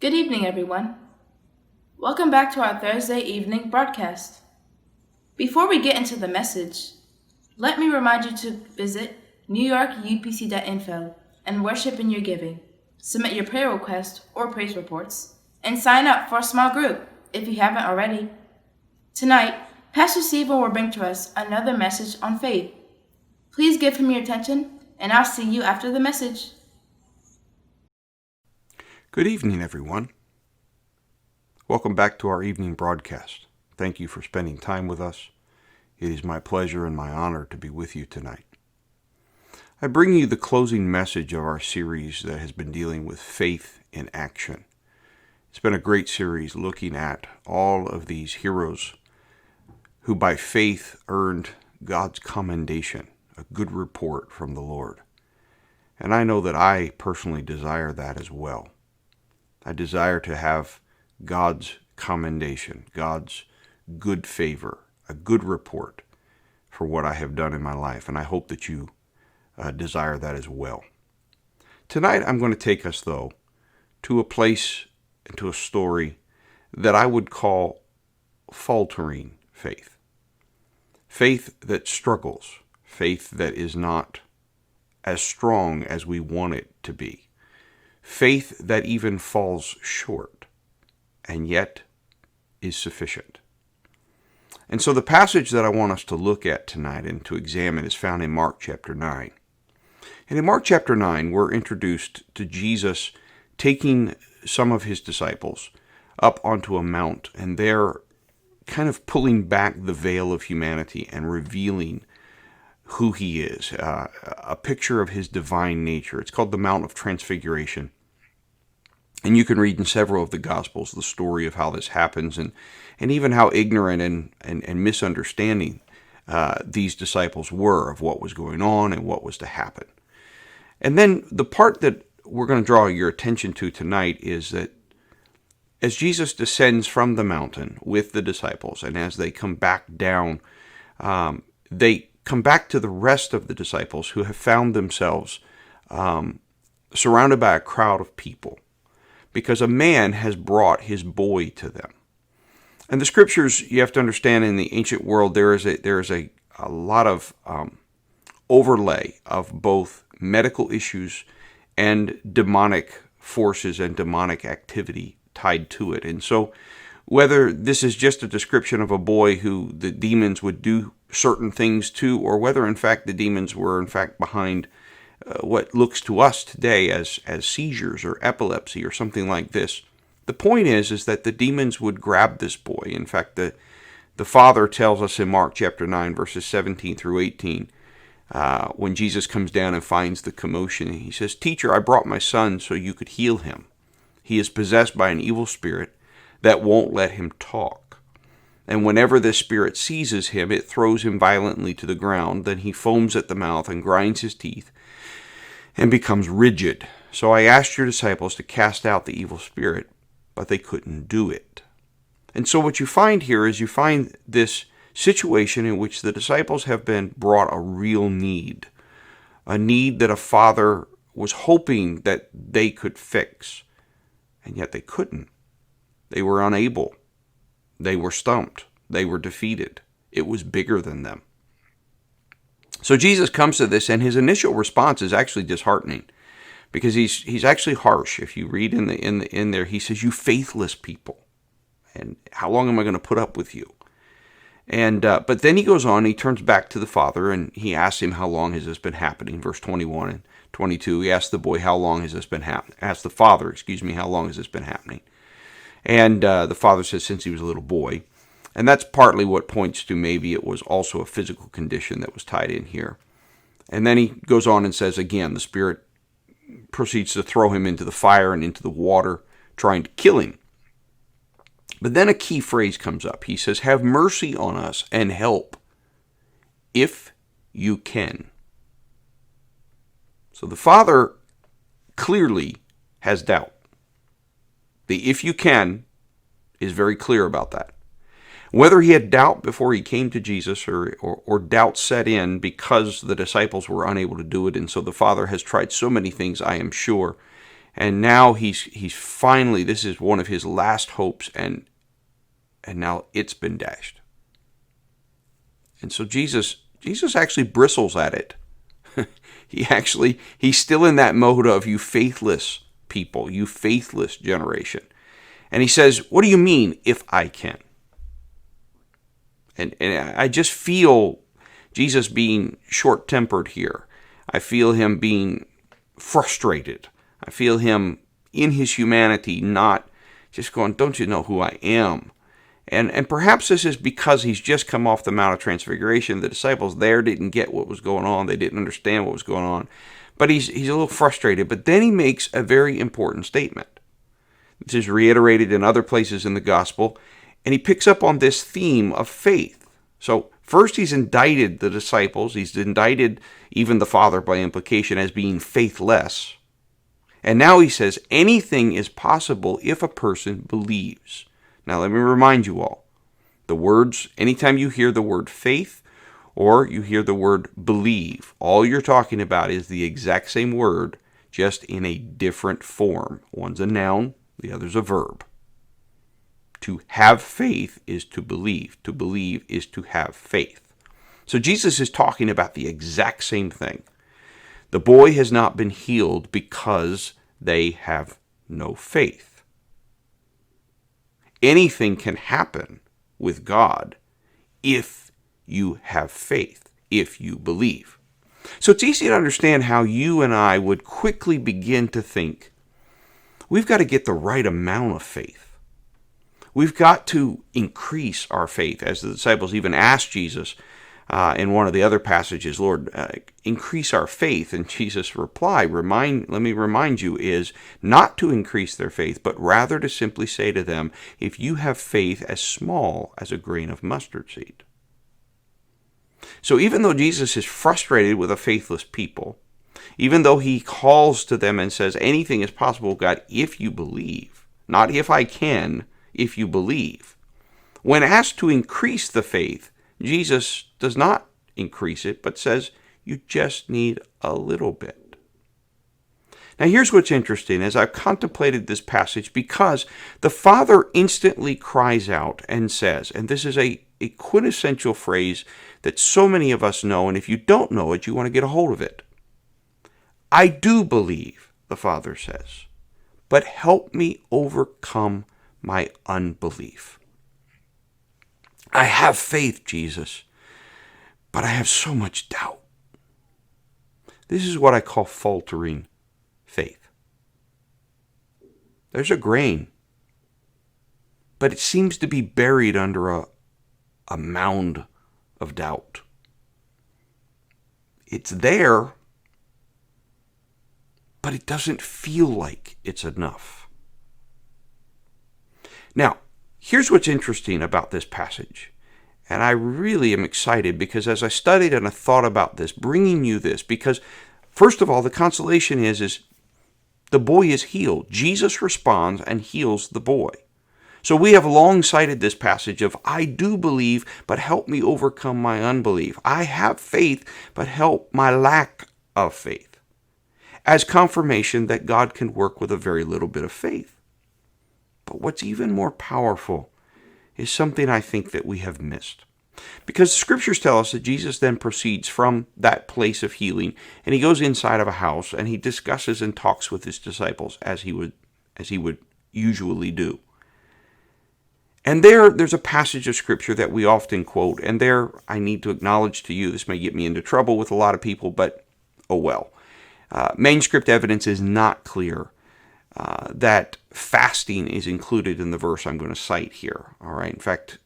Good evening, everyone. Welcome back to our Thursday evening broadcast. Before we get into the message, let me remind you to visit newyorkupc.info and worship in your giving, submit your prayer requests or praise reports, and sign up for a small group if you haven't already. Tonight, Pastor Stephen will bring to us another message on faith. Please give him your attention, and I'll see you after the message. Good evening, everyone. Welcome back to our evening broadcast. Thank you for spending time with us. It is my pleasure and my honor to be with you tonight. I bring you the closing message of our series that has been dealing with faith in action. It's been a great series looking at all of these heroes who by faith earned God's commendation, a good report from the Lord. And I know that I personally desire that as well. I desire to have God's commendation, God's good favor, a good report for what I have done in my life. And I hope that you desire that as well. Tonight I'm going to take us, though, to a place and to a story that I would call faltering faith. Faith that struggles, faith that is not as strong as we want it to be. Faith that even falls short, and yet is sufficient. And so the passage that I want us to look at tonight and to examine is found in Mark chapter 9. And in Mark chapter 9, we're introduced to Jesus taking some of his disciples up onto a mount, and they're kind of pulling back the veil of humanity and revealing who he is, a picture of his divine nature. It's called the Mount of Transfiguration. And you can read in several of the Gospels the story of how this happens and even how ignorant and misunderstanding these disciples were of what was going on and what was to happen. And then the part that we're going to draw your attention to tonight is that as Jesus descends from the mountain with the disciples, and as they come back down, they come back to the rest of the disciples who have found themselves surrounded by a crowd of people, because a man has brought his boy to them. And the scriptures, you have to understand, in the ancient world, there is a lot of overlay of both medical issues and demonic forces and demonic activity tied to it. And so whether this is just a description of a boy who the demons would do certain things to, or whether in fact the demons were in fact behind what looks to us today as seizures or epilepsy or something like this. The point is that the demons would grab this boy. In fact, the Father tells us in Mark chapter 9, verses 17 through 18, when Jesus comes down and finds the commotion, he says, "Teacher, I brought my son so you could heal him. He is possessed by an evil spirit that won't let him talk. And whenever this spirit seizes him, it throws him violently to the ground. Then he foams at the mouth and grinds his teeth and becomes rigid. So I asked your disciples to cast out the evil spirit, but they couldn't do it." And so what you find here is you find this situation in which the disciples have been brought a real need, a need that a father was hoping that they could fix, and yet they couldn't. They were unable. They were stumped. They were defeated. It was bigger than them. So Jesus comes to this, and his initial response is actually disheartening, because he's actually harsh. If you read in there, he says, "You faithless people, and how long am I going to put up with you?" And but then he goes on. He turns back to the Father, and he asks him, "How long has this been happening?" Verse 21 and 22. He asks the boy, "How long has this been happening?" Asks the Father, "How long has this been happening?" And the Father says, "Since he was a little boy." And that's partly what points to maybe it was also a physical condition that was tied in here. And then he goes on and says again, the Spirit proceeds to throw him into the fire and into the water, trying to kill him. But then a key phrase comes up. He says, "Have mercy on us and help, if you can." So the Father clearly has doubt. The "if you can" is very clear about that. Whether he had doubt before he came to Jesus or doubt set in because the disciples were unable to do it, and so the Father has tried so many things, I am sure, And now he's finally, this is one of his last hopes, and now it's been dashed. And so Jesus actually bristles at it. He's still in that mode of, you faithless people, you faithless generation. And he says, what do you mean, if I can? And I just feel Jesus being short-tempered here. I feel him being frustrated. I feel him in his humanity not just going, don't you know who I am? And perhaps this is because he's just come off the Mount of Transfiguration. The disciples there didn't get what was going on. They didn't understand what was going on. But he's a little frustrated. But then he makes a very important statement. This is reiterated in other places in the gospel. And he picks up on this theme of faith. So first he's indicted the disciples. He's indicted even the Father by implication as being faithless. And now he says anything is possible if a person believes. Now let me remind you all, the words, anytime you hear the word faith or you hear the word believe, all you're talking about is the exact same word, just in a different form. One's a noun, the other's a verb. To have faith is to believe. To believe is to have faith. So Jesus is talking about the exact same thing. The boy has not been healed because they have no faith. Anything can happen with God if you have faith, if you believe. So it's easy to understand how you and I would quickly begin to think, we've got to get the right amount of faith. We've got to increase our faith, as the disciples even asked Jesus in one of the other passages, Lord, increase our faith. And Jesus' reply, let me remind you, is not to increase their faith, but rather to simply say to them, if you have faith as small as a grain of mustard seed. So even though Jesus is frustrated with a faithless people, even though he calls to them and says, anything is possible, God, if you believe, not if I can, if you believe. When asked to increase the faith, Jesus does not increase it, but says, you just need a little bit. Now here's what's interesting as I've contemplated this passage, because the Father instantly cries out and says, and this is a quintessential phrase that so many of us know, and if you don't know it, you want to get a hold of it. I do believe, the Father says, but help me overcome my unbelief. I have faith, Jesus, but I have so much doubt. This is what I call faltering faith. There's a grain, but it seems to be buried under a mound of doubt. It's there, but it doesn't feel like it's enough. Now, here's what's interesting about this passage, and I really am excited because as I studied and I thought about this, bringing you this, because first of all, the consolation is the boy is healed. Jesus responds and heals the boy. So we have long cited this passage of, I do believe, but help me overcome my unbelief. I have faith, but help my lack of faith, as confirmation that God can work with a very little bit of faith. But what's even more powerful is something I think that we have missed. Because the scriptures tell us that Jesus then proceeds from that place of healing, and he goes inside of a house, and he discusses and talks with his disciples as he would usually do. And there's a passage of scripture that we often quote, and there I need to acknowledge to you, this may get me into trouble with a lot of people, but oh well. Manuscript evidence is not clear that fasting is included in the verse I'm going to cite here. All right. In fact,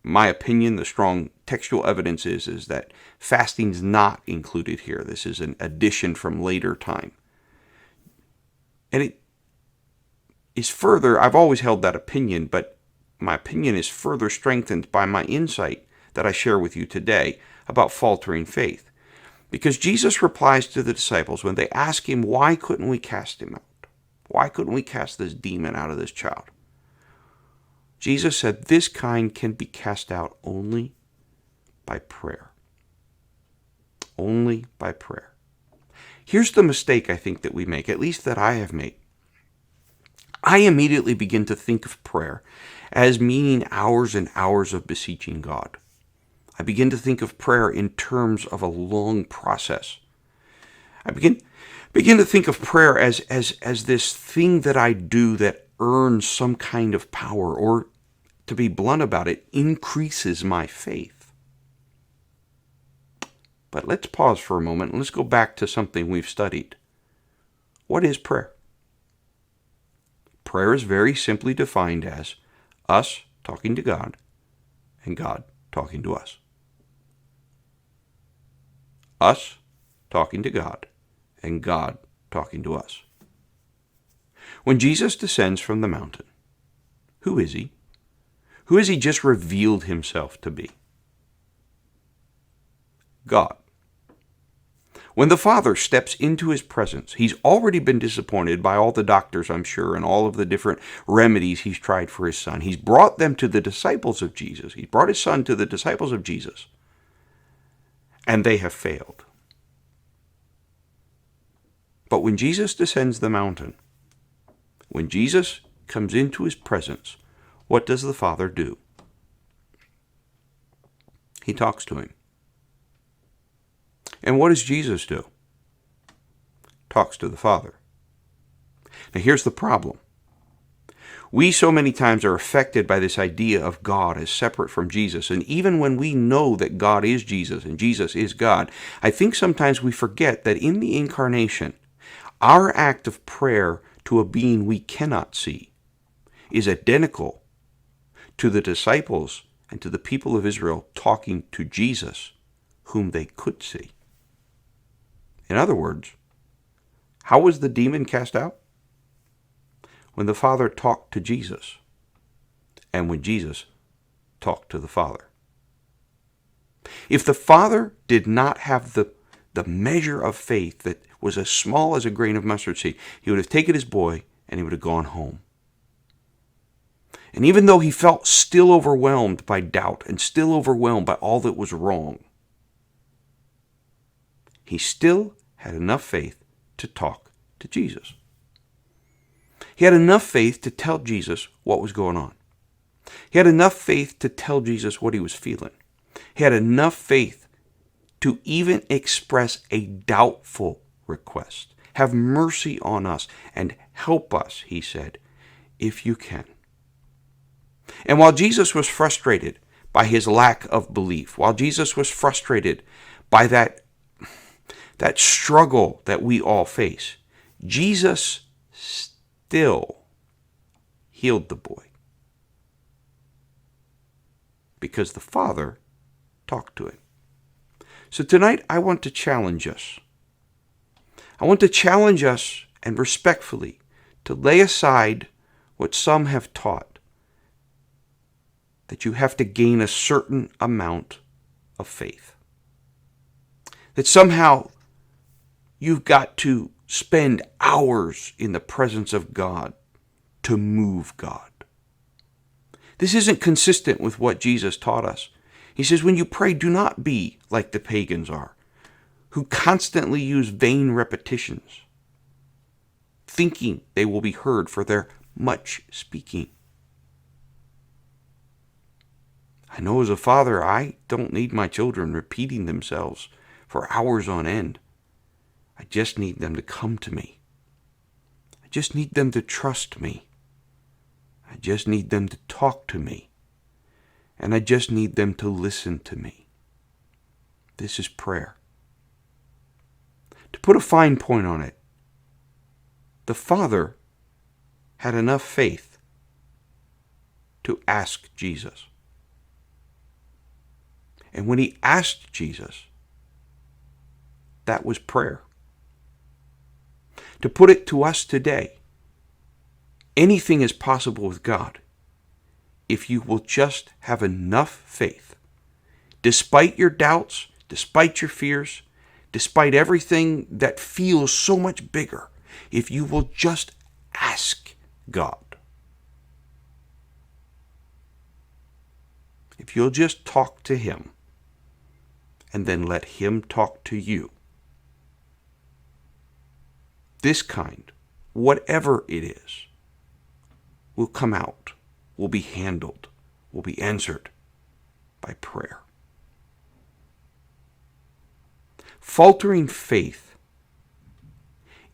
my opinion, the strong textual evidence is that fasting is not included here. This is an addition from later time. And it is further, I've always held that opinion, but my opinion is further strengthened by my insight that I share with you today about faltering faith. Because Jesus replies to the disciples when they ask him, why couldn't we cast him out? Why couldn't we cast this demon out of this child? Jesus said, this kind can be cast out only by prayer. Only by prayer. Here's the mistake I think that we make, at least that I have made. I immediately begin to think of prayer as meaning hours and hours of beseeching God. I begin to think of prayer in terms of a long process. I begin to think of prayer as this thing that I do that earns some kind of power, or to be blunt about it, increases my faith. But let's pause for a moment and let's go back to something we've studied. What is prayer? Prayer is very simply defined as us talking to God and God talking to us. Us talking to God and God talking to us. When Jesus descends from the mountain, who is he? Who has he just revealed himself to be? God. When the Father steps into his presence, he's already been disappointed by all the doctors, I'm sure, and all of the different remedies he's tried for his son. He's brought them to the disciples of Jesus. He brought his son to the disciples of Jesus, and they have failed. But when Jesus descends the mountain, when Jesus comes into his presence, what does the Father do? He talks to him. And what does Jesus do? Talks to the Father. Now here's the problem. We so many times are affected by this idea of God as separate from Jesus. And even when we know that God is Jesus and Jesus is God, I think sometimes we forget that in the incarnation, our act of prayer to a being we cannot see is identical to the disciples and to the people of Israel talking to Jesus, whom they could see. In other words, how was the demon cast out? When the Father talked to Jesus, and when Jesus talked to the Father. If the Father did not have the measure of faith that was as small as a grain of mustard seed, he would have taken his boy and he would have gone home. And even though he felt still overwhelmed by doubt and still overwhelmed by all that was wrong, he still had enough faith to talk to Jesus. He had enough faith to tell Jesus what was going on. He had enough faith to tell Jesus what he was feeling. He had enough faith to even express a doubtful request. Have mercy on us and help us, he said, if you can. And while Jesus was frustrated by his lack of belief, while Jesus was frustrated by that struggle that we all face, Jesus still healed the boy. Because the Father talked to him. So tonight I want to challenge us. I want to challenge us, and respectfully, to lay aside what some have taught, that you have to gain a certain amount of faith. That somehow you've got to spend hours in the presence of God to move God. This isn't consistent with what Jesus taught us. He says, when you pray, do not be like the pagans are, who constantly use vain repetitions, thinking they will be heard for their much speaking. I know as a father, I don't need my children repeating themselves for hours on end. I just need them to come to me. I just need them to trust me. I just need them to talk to me. And I just need them to listen to me. This is prayer. To put a fine point on it, the Father had enough faith to ask Jesus. And when he asked Jesus, that was prayer. To put it to us today, anything is possible with God if you will just have enough faith. Despite your doubts, despite your fears, despite everything that feels so much bigger, if you will just ask God. If you'll just talk to him and then let him talk to you. This kind, whatever it is, will come out, will be handled, will be answered by prayer. Faltering faith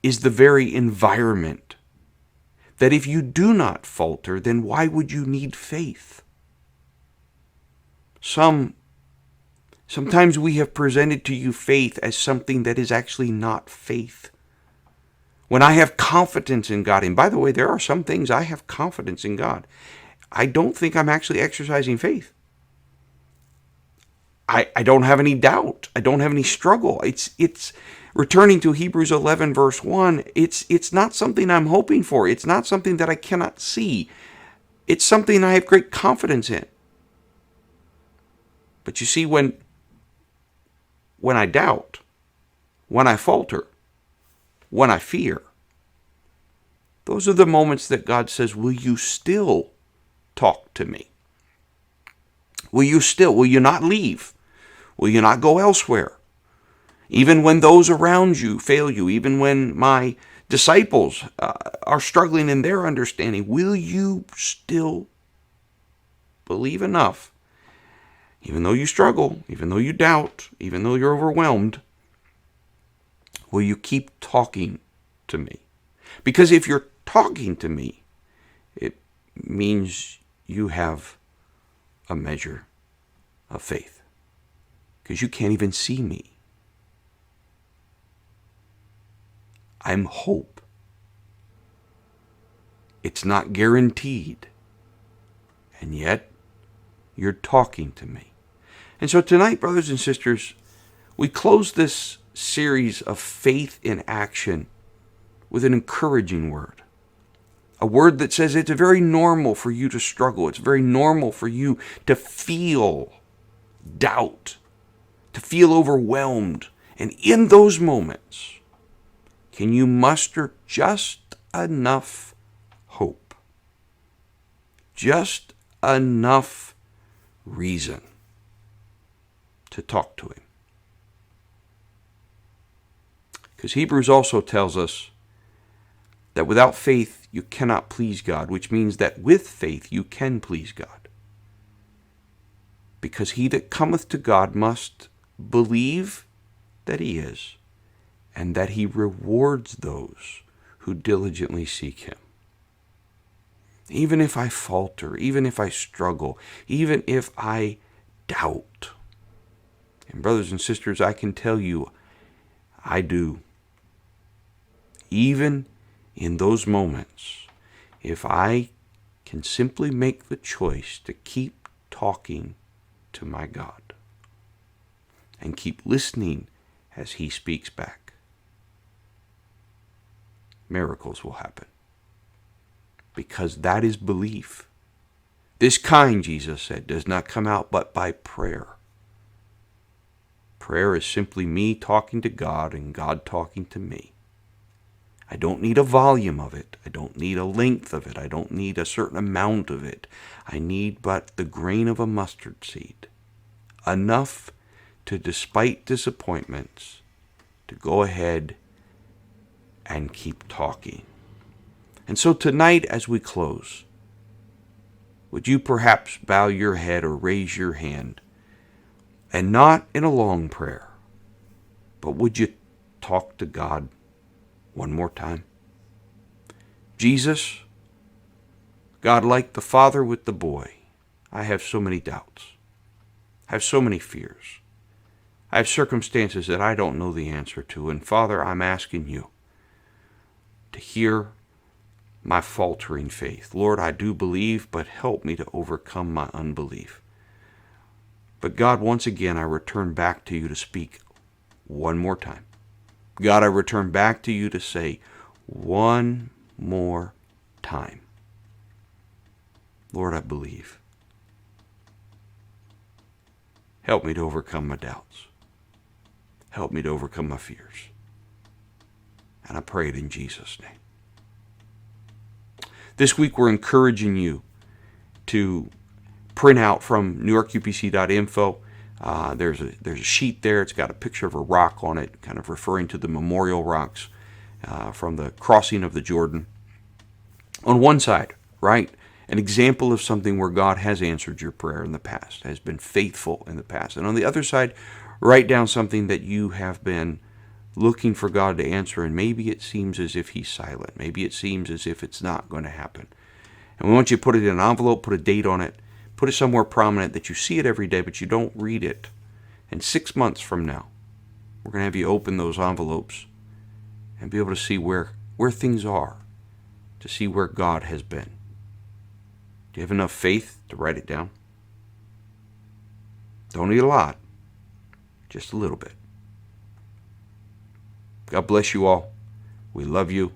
is the very environment that if you do not falter, then why would you need faith? Sometimes we have presented to you faith as something that is actually not faith. When I have confidence in God, and by the way, there are some things I have confidence in God, I don't think I'm actually exercising faith. I don't have any doubt. I don't have any struggle. It's returning to Hebrews 11 verse 1. It's not something I'm hoping for. It's not something that I cannot see. It's something I have great confidence in. But you see, when I doubt, when I falter, when I fear, those are the moments that God says, will you still talk to me? Will you not leave? Will you not go elsewhere? Even when those around you fail you, even when my disciples are struggling in their understanding, will you still believe enough? Even though you struggle, even though you doubt, even though you're overwhelmed, will you keep talking to me? Because if you're talking to me, it means you have a measure of faith. Because you can't even see me. I'm hope. It's not guaranteed. And yet, you're talking to me. And so tonight, brothers and sisters, we close this series of faith in action with an encouraging word. A word that says it's very normal for you to struggle. It's very normal for you to feel doubt, to feel overwhelmed. And in those moments, can you muster just enough hope? Just enough reason to talk to him? Because Hebrews also tells us that without faith you cannot please God, which means that with faith you can please God. Because he that cometh to God must believe that he is, and that he rewards those who diligently seek him. Even if I falter, even if I struggle, even if I doubt. And brothers and sisters, I can tell you, I do. Even in those moments, if I can simply make the choice to keep talking to my God and keep listening as he speaks back, miracles will happen. Because that is belief. This kind, Jesus said, does not come out but by prayer. Prayer is simply me talking to God and God talking to me. I don't need a volume of it. I don't need a length of it. I don't need a certain amount of it. I need but the grain of a mustard seed. Enough to, despite disappointments, to go ahead and keep talking. And so tonight, as we close, would you perhaps bow your head or raise your hand, and not in a long prayer, but would you talk to God one more time? Jesus, God, like the father with the boy, I have so many doubts. I have so many fears. I have circumstances that I don't know the answer to. And Father, I'm asking you to hear my faltering faith. Lord, I do believe, but help me to overcome my unbelief. But God, once again, I return back to you to speak one more time. God, I return back to you to say one more time. Lord, I believe. Help me to overcome my doubts. Help me to overcome my fears. And I pray it in Jesus' name. This week we're encouraging you to print out from newyorkupc.info. There's a sheet there. It's got a picture of a rock on it, kind of referring to the memorial rocks from the crossing of the Jordan. On one side, right? An example of something where God has answered your prayer in the past, has been faithful in the past. And on the other side, write down something that you have been looking for God to answer, and maybe it seems as if He's silent. Maybe it seems as if it's not going to happen. And we want you to put it in an envelope, put a date on it, put it somewhere prominent that you see it every day, but you don't read it. And 6 months from now, we're going to have you open those envelopes and be able to see where things are, to see where God has been. Do you have enough faith to write it down? Don't need a lot, just a little bit. God bless you all. We love you.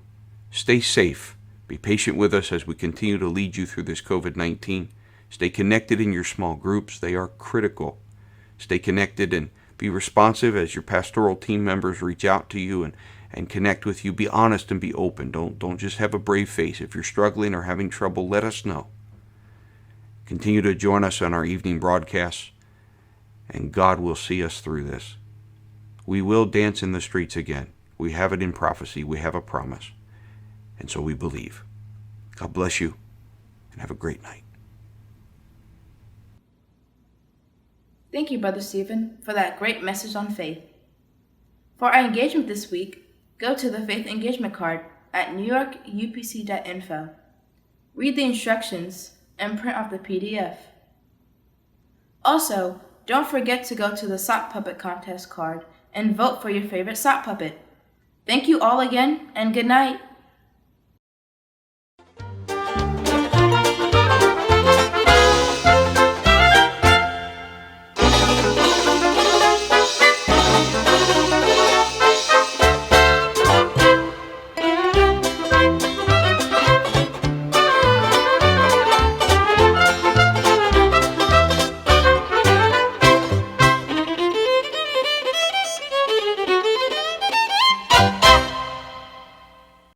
Stay safe. Be patient with us as we continue to lead you through this COVID-19. Stay connected in your small groups. They are critical. Stay connected and be responsive as your pastoral team members reach out to you and connect with you. Be honest and be open. Don't just have a brave face. If you're struggling or having trouble, let us know. Continue to join us on our evening broadcasts, and God will see us through this. We will dance in the streets again. We have it in prophecy. We have a promise. And so we believe. God bless you, and have a great night. Thank you, Brother Stephen, for that great message on faith. For our engagement this week, go to the Faith Engagement card at newyorkupc.info. Read the instructions and print off the PDF. Also, don't forget to go to the sock puppet contest card and vote for your favorite sock puppet. Thank you all again, and good night.